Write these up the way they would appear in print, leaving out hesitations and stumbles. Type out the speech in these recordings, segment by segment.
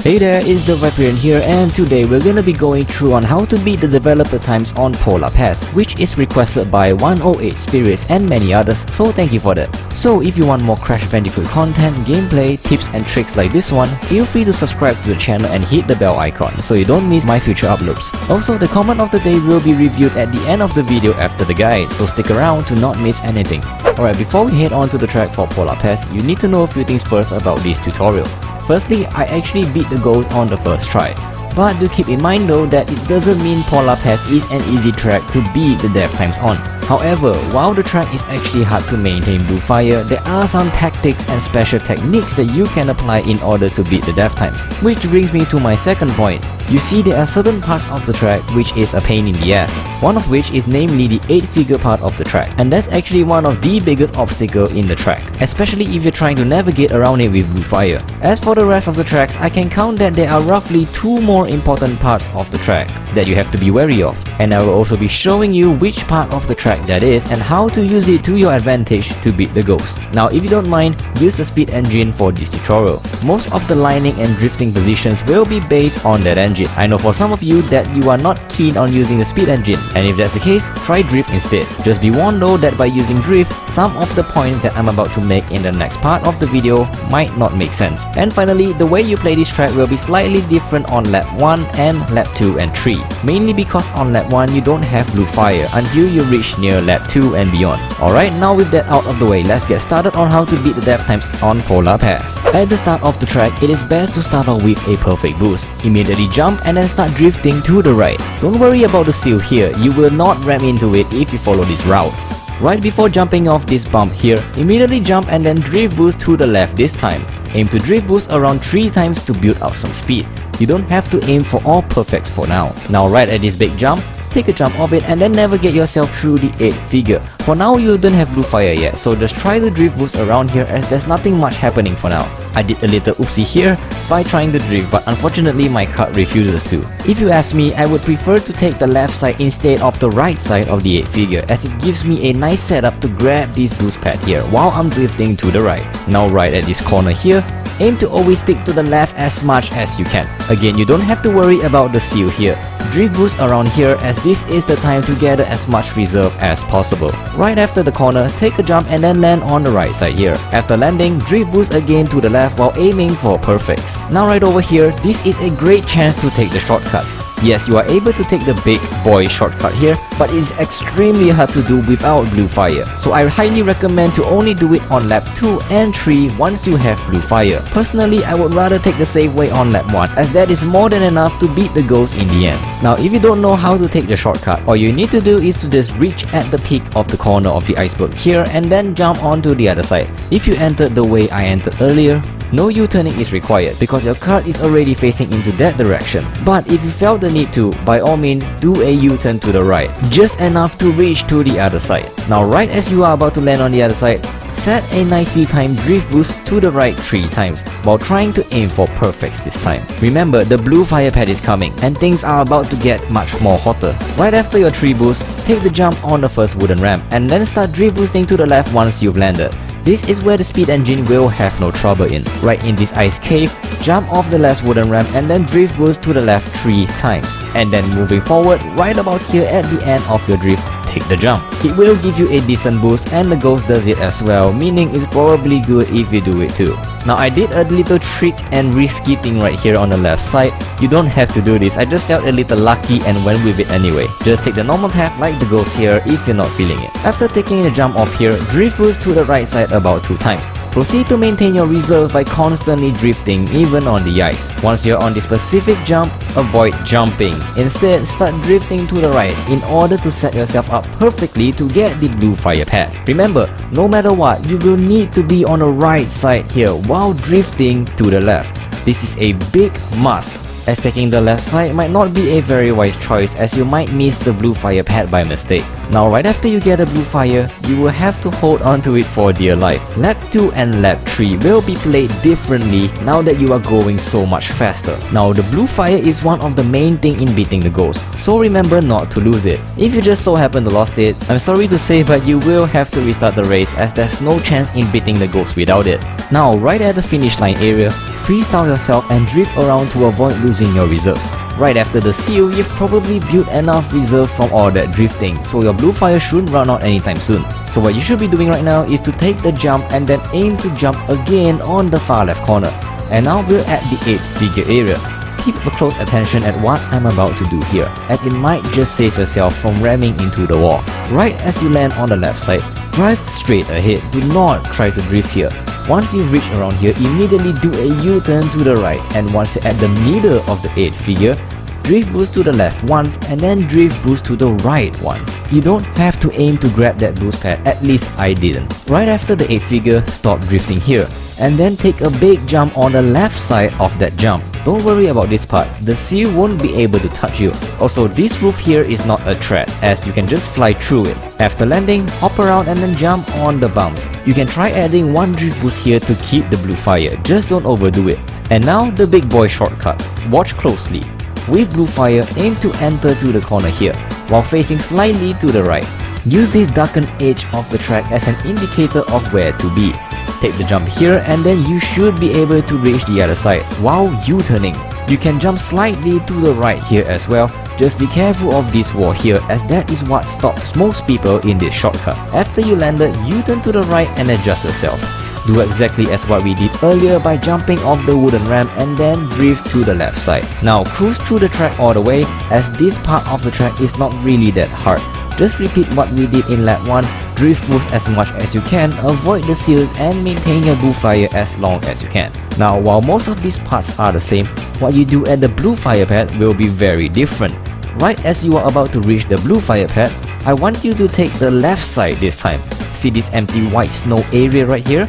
Hey there, it's TheViperian here, and today we're gonna be going through on how to beat the developer times on Polar Pass, which is requested by 108 Spirits and many others, so thank you for that. So if you want more Crash Bandicoot content, gameplay, tips and tricks like this one, feel free to subscribe to the channel and hit the bell icon so you don't miss my future uploads. Also, the comment of the day will be reviewed at the end of the video after the guide, so stick around to not miss anything. Alright, before we head on to the track for Polar Pass, you need to know a few things first about this tutorial. Firstly, I actually beat the goals on the first try. But do keep in mind though that it doesn't mean Polar Pass is an easy track to beat the dev times on. However, while the track is actually hard to maintain blue fire, there are some tactics and special techniques that you can apply in order to beat the dev times. Which brings me to my second point. You see, there are certain parts of the track which is a pain in the ass. One of which is namely the 8-figure part of the track. And that's actually one of the biggest obstacles in the track, especially if you're trying to navigate around it with blue fire. As for the rest of the tracks, I can count that there are roughly 2 more important parts of the track that you have to be wary of. And I will also be showing you which part of the track that is and how to use it to your advantage to beat the ghost. Now if you don't mind, use the speed engine for this tutorial. Most of the lining and drifting positions will be based on that engine. I know for some of you that you are not keen on using the speed engine, and if that's the case, try drift instead. Just be warned though that by using drift, some of the points that I'm about to make in the next part of the video might not make sense. And finally, the way you play this track will be slightly different on lap 1 and lap 2 and 3. Mainly because on lap 1 you don't have blue fire until you reach near lap 2 and beyond. Alright, now with that out of the way, let's get started on how to beat the dev times on Polar Pass. At the start of the track, it is best to start off with a perfect boost. Immediately jump and then start drifting to the right. Don't worry about the seal here, you will not ram into it if you follow this route. Right before jumping off this bump here, immediately jump and then drift boost to the left this time. Aim to drift boost around 3 times to build up some speed. You don't have to aim for all perfects for now. Now right at this big jump, take a jump off it and then navigate yourself through the 8-figure. For now you don't have blue fire yet, so just try to drift boost around here as there's nothing much happening for now. I did a little oopsie here by trying to drift, but unfortunately my card refuses to. If you ask me, I would prefer to take the left side instead of the right side of the 8-figure, as it gives me a nice setup to grab this boost pad here while I'm drifting to the right. Now right at this corner here, aim to always stick to the left as much as you can. Again, you don't have to worry about the seal here. Drift boost around here as this is the time to gather as much reserve as possible. Right after the corner, take a jump and then land on the right side here. After landing, drift boost again to the left while aiming for perfects. Now right over here, this is a great chance to take the shortcut. Yes, you are able to take the big boy shortcut here, but it's extremely hard to do without blue fire. So I highly recommend to only do it on lap 2 and 3 once you have blue fire. Personally, I would rather take the safe way on lap 1 as that is more than enough to beat the ghost in the end. Now if you don't know how to take the shortcut, all you need to do is to just reach at the peak of the corner of the iceberg here and then jump onto the other side. If you entered the way I entered earlier, no U-turning is required because your cart is already facing into that direction. But if you felt the need to, by all means, do a U-turn to the right, just enough to reach to the other side. Now right as you are about to land on the other side, set a nicely timed drift boost to the right 3 times while trying to aim for perfects this time. Remember, the blue fire pad is coming and things are about to get much more hotter. Right after your 3 boost, take the jump on the first wooden ramp and then start drift boosting to the left once you've landed. This is where the speed engine will have no trouble in. Right in this ice cave, jump off the last wooden ramp and then drift boost to the left 3 times. And then moving forward, right about here at the end of your drift, take the jump. It will give you a decent boost and the ghost does it as well, meaning it's probably good if you do it too. Now I did a little trick and risky thing right here on the left side. You don't have to do this, I just felt a little lucky and went with it anyway. Just take the normal path like the ghost here if you're not feeling it. After taking the jump off here, drift boost to the right side about 2 times. Proceed to maintain your reserve by constantly drifting even on the ice. Once you're on the specific jump, avoid jumping. Instead, start drifting to the right in order to set yourself up perfectly to get the blue fire pad. Remember, no matter what, you will need to be on the right side here while drifting to the left. This is a big must, as taking the left side might not be a very wise choice as you might miss the blue fire pad by mistake. Now right after you get a blue fire, you will have to hold onto it for dear life. Lap 2 and lap 3 will be played differently now that you are going so much faster. Now the blue fire is one of the main thing in beating the ghost, so remember not to lose it. If you just so happen to lost it, I'm sorry to say but you will have to restart the race as there's no chance in beating the ghost without it. Now right at the finish line area, freestyle yourself and drift around to avoid losing your reserves. Right after the seal, you've probably built enough reserve from all that drifting, so your blue fire shouldn't run out anytime soon. So what you should be doing right now is to take the jump and then aim to jump again on the far left corner. And now we're at the 8-figure area. Keep a close attention at what I'm about to do here, as it might just save yourself from ramming into the wall. Right as you land on the left side, drive straight ahead, do not try to drift here. Once you reach around here, immediately do a U-turn to the right, and once you're at the middle of the 8-figure, drift boost to the left once and then drift boost to the right once. You don't have to aim to grab that boost pad, at least I didn't. Right after the 8-figure, stop drifting here and then take a big jump on the left side of that jump. Don't worry about this part, the seal won't be able to touch you. Also, this roof here is not a threat, as you can just fly through it. After landing, hop around and then jump on the bumps. You can try adding one drift boost here to keep the blue fire, just don't overdo it. And now the big boy shortcut. Watch closely. With blue fire, aim to enter to the corner here, while facing slightly to the right. Use this darkened edge of the track as an indicator of where to be. Take the jump here and then you should be able to reach the other side while U-turning. You can jump slightly to the right here as well. Just be careful of this wall here, as that is what stops most people in this shortcut. After you landed, U-turn to the right and adjust yourself. Do exactly as what we did earlier by jumping off the wooden ramp and then drift to the left side. Now cruise through the track all the way, as this part of the track is not really that hard. Just repeat what we did in lap 1, drift boost as much as you can, avoid the seals and maintain your blue fire as long as you can. Now while most of these parts are the same, what you do at the blue fire pad will be very different. Right as you are about to reach the blue fire pad, I want you to take the left side this time. See this empty white snow area right here?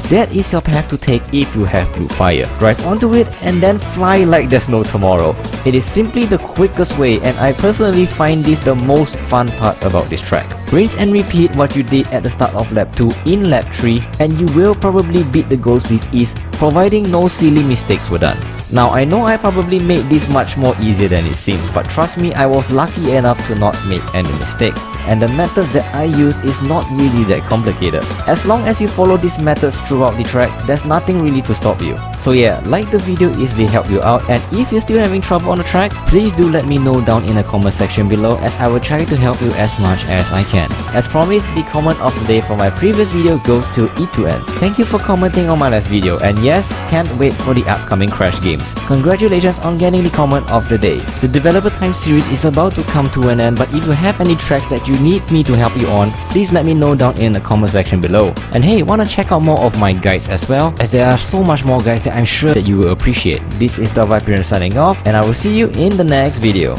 That is your path to take if you have blue fire. Drive onto it and then fly like there's no tomorrow. It is simply the quickest way, and I personally find this the most fun part about this track. Rinse and repeat what you did at the start of lap 2 in lap 3 and you will probably beat the goals with ease, providing no silly mistakes were done. Now I know I probably made this much more easier than it seems, but trust me, I was lucky enough to not make any mistakes. And the methods that I use is not really that complicated. As long as you follow these methods throughout the track, there's nothing really to stop you. So yeah, like the video if they help you out, and if you're still having trouble on the track, please do let me know down in the comment section below, as I will try to help you as much as I can. As promised, the comment of the day for my previous video goes to E2N. Thank you for commenting on my last video, and yes, can't wait for the upcoming Crash games. Congratulations on getting the comment of the day. The Developer Time series is about to come to an end, but if you have any tracks that you need me to help you on, please let me know down in the comment section below. And hey, wanna check out more of my guides as well, as there are so much more guides that I'm sure that you will appreciate. This is TheViperian signing off, and I will see you in the next video.